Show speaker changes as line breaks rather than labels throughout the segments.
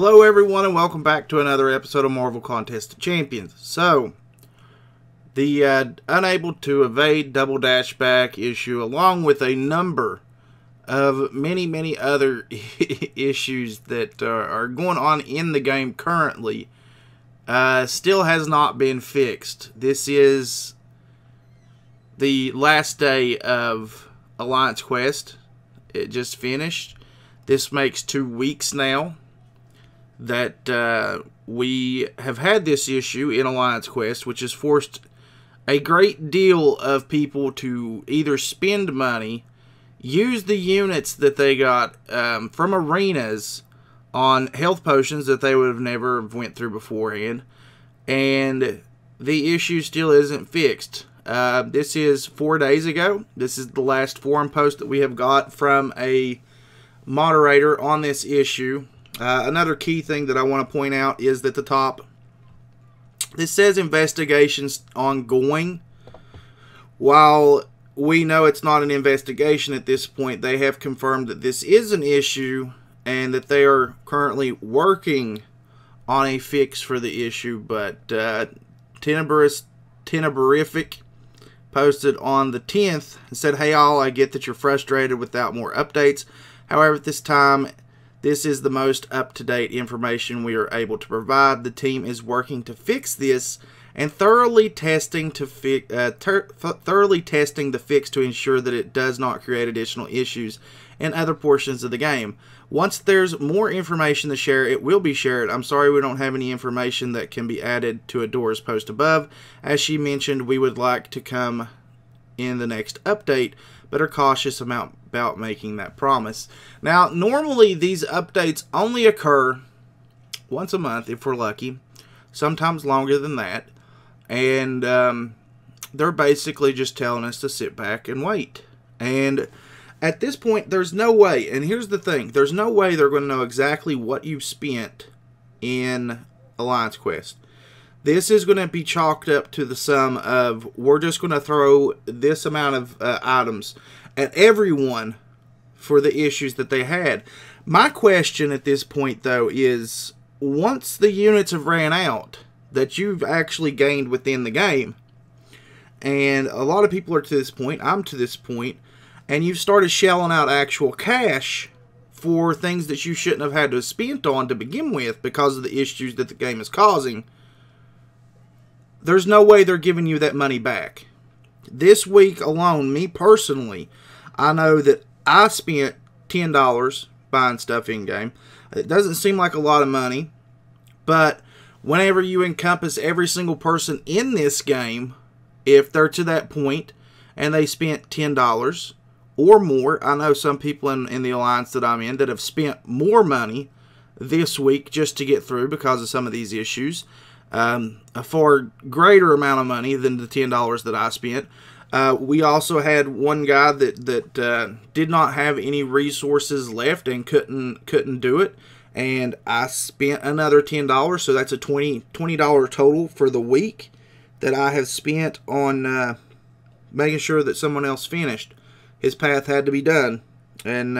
Hello everyone and welcome back to another episode of Marvel Contest of Champions. So, the unable to evade double dash back issue, along with a number of many other issues that are going on in the game currently, still has not been fixed. This is the last day of Alliance Quest. It just finished. This makes 2 weeks now that we have had this issue in Alliance Quest, which has forced a great deal of people to either spend money, use the units that they got from arenas on health potions that they would have never went through beforehand, and the issue still isn't fixed. This is 4 days ago. This is the last forum post that we have got from a moderator on this issue. Another key thing that I want to point out is that the top, this says investigations ongoing. While we know it's not an investigation at this point, they have confirmed that this is an issue and that they are currently working on a fix for the issue. But Teneberific posted on the 10th and said, "Hey all, I get that you're frustrated without more updates. However, at this time, this is the most up-to-date information we are able to provide. The team is working to fix this and thoroughly testing the fix to ensure that it does not create additional issues in other portions of the game. Once there's more information to share, it will be shared. I'm sorry we don't have any information that can be added to Adora's post above. As she mentioned, we would like to come in the next update, but are cautious about making that promise." Now, normally these updates only occur once a month if we're lucky, sometimes longer than that, and they're basically just telling us to sit back and wait. And at this point, there's no way, and here's the thing, there's no way they're going to know exactly what you've spent in Alliance Quest. This is going to be chalked up to the sum of, we're just going to throw this amount of items at everyone for the issues that they had. My question at this point, though, is once the units have ran out that you've actually gained within the game, and a lot of people are to this point, I'm to this point, and you've started shelling out actual cash for things that you shouldn't have had to spend on to begin with because of the issues that the game is causing, there's no way they're giving you that money back. This week alone, me personally, I know that I spent $10 buying stuff in-game. It doesn't seem like a lot of money, but whenever you encompass every single person in this game, if they're to that point and they spent $10 or more, I know some people in the alliance that I'm in that have spent more money this week just to get through because of some of these issues. A far greater amount of money than the $10 that I spent. We also had one guy that did not have any resources left and couldn't do it, and I spent another $10, so that's a $20 total for the week that I have spent on making sure that someone else finished. His path had to be done, and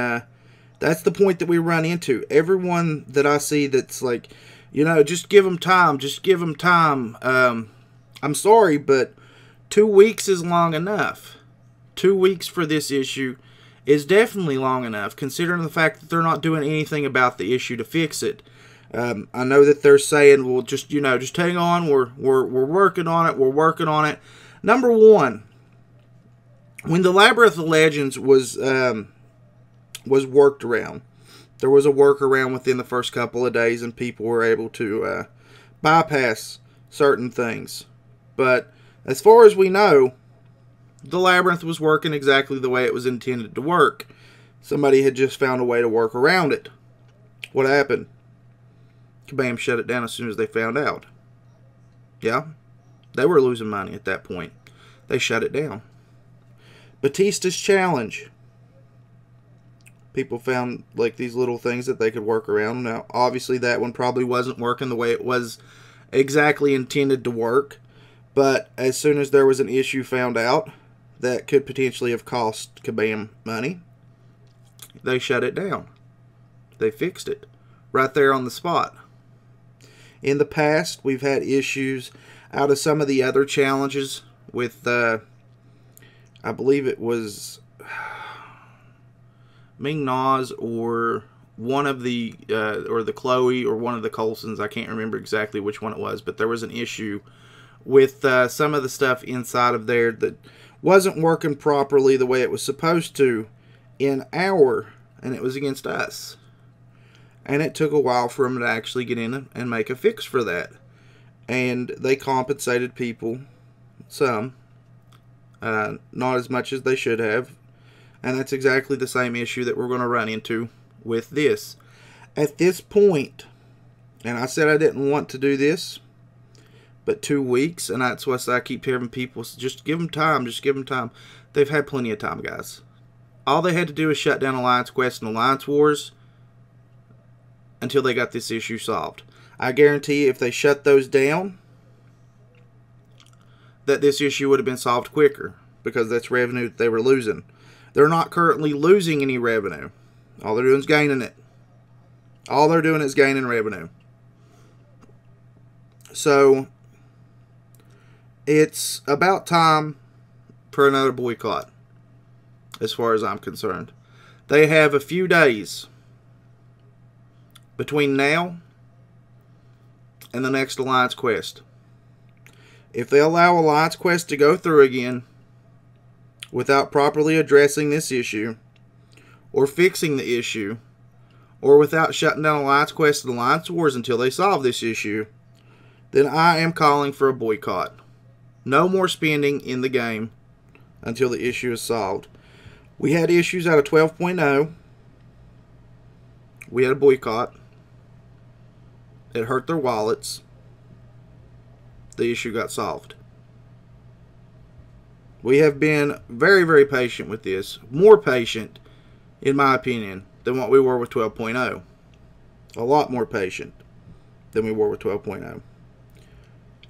that's the point that we run into. Everyone that I see that's like, you know, just give them time, just give them time. I'm sorry, but 2 weeks is long enough. 2 weeks for this issue is definitely long enough, considering the fact that they're not doing anything about the issue to fix it. I know that they're saying, well, just hang on, we're working on it, we're working on it. Number one, when the Labyrinth of Legends was worked around, there was a workaround within the first couple of days, and people were able to bypass certain things. But as far as we know, the Labyrinth was working exactly the way it was intended to work. Somebody had just found a way to work around it. What happened? Kabam shut it down as soon as they found out. Yeah, they were losing money at that point. They shut it down. Batista's Challenge. People found like these little things that they could work around. Now, obviously that one probably wasn't working the way it was exactly intended to work. But as soon as there was an issue found out that could potentially have cost Kabam money, they shut it down. They fixed it. right there on the spot. In the past, we've had issues out of some of the other challenges with, I believe it was Ming Na's or one of the, or the Chloe or one of the Coulsons. I can't remember exactly which one it was, but there was an issue with some of the stuff inside of there that wasn't working properly the way it was supposed to and it was against us. And it took a while for them to actually get in and make a fix for that. And they compensated people some, not as much as they should have. And that's exactly the same issue that we're going to run into with this. At this point, and I said I didn't want to do this, but 2 weeks, and that's what I keep hearing people, just give them time, just give them time. They've had plenty of time, guys. All they had to do is shut down Alliance Quest and Alliance Wars until they got this issue solved. I guarantee you if they shut those down, that this issue would have been solved quicker, because that's revenue that they were losing. They're not currently losing any revenue. All they're doing is gaining it. All they're doing is gaining revenue. So, it's about time for another boycott, as far as I'm concerned. They have a few days between now and the next Alliance Quest. If they allow Alliance Quest to go through again without properly addressing this issue, or fixing the issue, or without shutting down Alliance Quest and Alliance Wars until they solve this issue, then I am calling for a boycott. No more spending in the game until the issue is solved. We had issues out of 12.0. We had a boycott. It hurt their wallets. The issue got solved. We have been very, very patient with this. More patient, in my opinion, than what we were with 12.0. A lot more patient than we were with 12.0.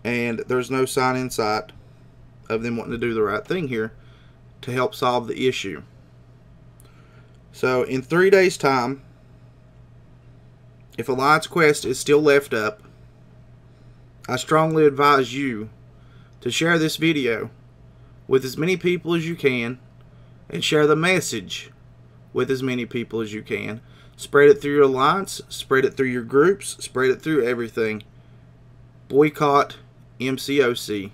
And there's no sign in sight of them wanting to do the right thing here to help solve the issue. So in 3 days' time, if Alliance Quest is still left up, I strongly advise you to share this video with as many people as you can, and share the message with as many people as you can. Spread it through your alliance, spread it through your groups, spread it through everything. Boycott MCOC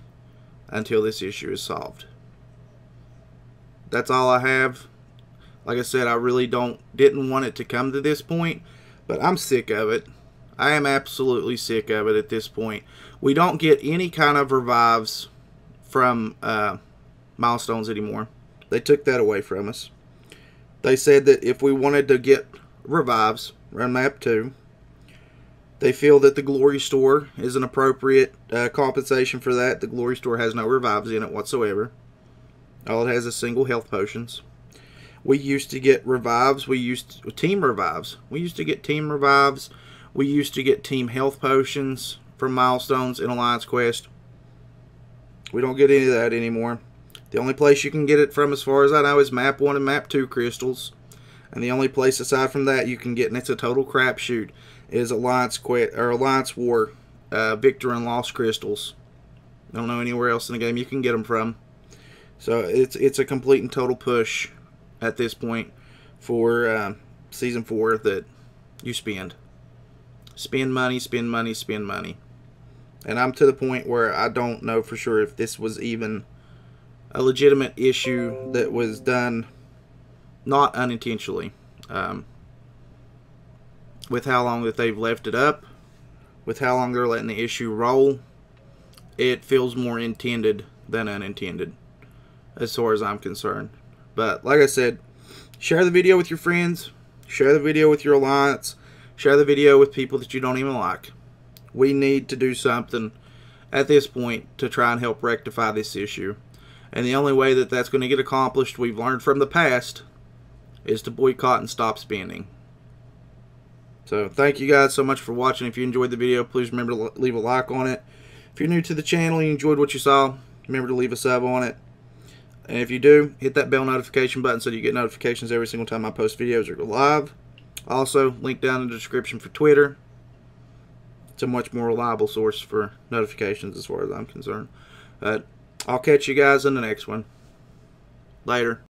until this issue is solved. That's all I have. Like I said, I really didn't want it to come to this point, but I'm sick of it. I am absolutely sick of it at this point. We don't get any kind of revives from milestones anymore. They took that away from us. They said that if we wanted to get revives, run map 2, they feel that the Glory Store is an appropriate compensation for that. The Glory Store has no revives in it whatsoever. All it has is single health potions. We used to get revives. Team revives. We used to get team revives. We used to get team health potions from milestones in Alliance Quest. We don't get any of that anymore. The only place you can get it from, as far as I know, is map 1 and map 2 crystals. And the only place aside from that you can get, and it's a total crapshoot, is Alliance Quest or Alliance War Victor and Lost crystals. I don't know anywhere else in the game you can get them from. So it's a complete and total push at this point for Season 4 that you spend. Spend money, spend money, spend money. And I'm to the point where I don't know for sure if this was even a legitimate issue that was done not unintentionally. With how long that they've left it up, with how long they're letting the issue roll, it feels more intended than unintended, as far as I'm concerned. But like I said, share the video with your friends, share the video with your alliance, share the video with people that you don't even like. We need to do something at this point to try and help rectify this issue. And the only way that that's going to get accomplished, we've learned from the past, is to boycott and stop spending. So thank you guys so much for watching. If you enjoyed the video, please remember to leave a like on it. If you're new to the channel and you enjoyed what you saw, remember to leave a sub on it. And if you do, hit that bell notification button so you get notifications every single time I post videos or go live. Also, link down in the description for Twitter. It's a much more reliable source for notifications as far as I'm concerned. I'll catch you guys in the next one. Later.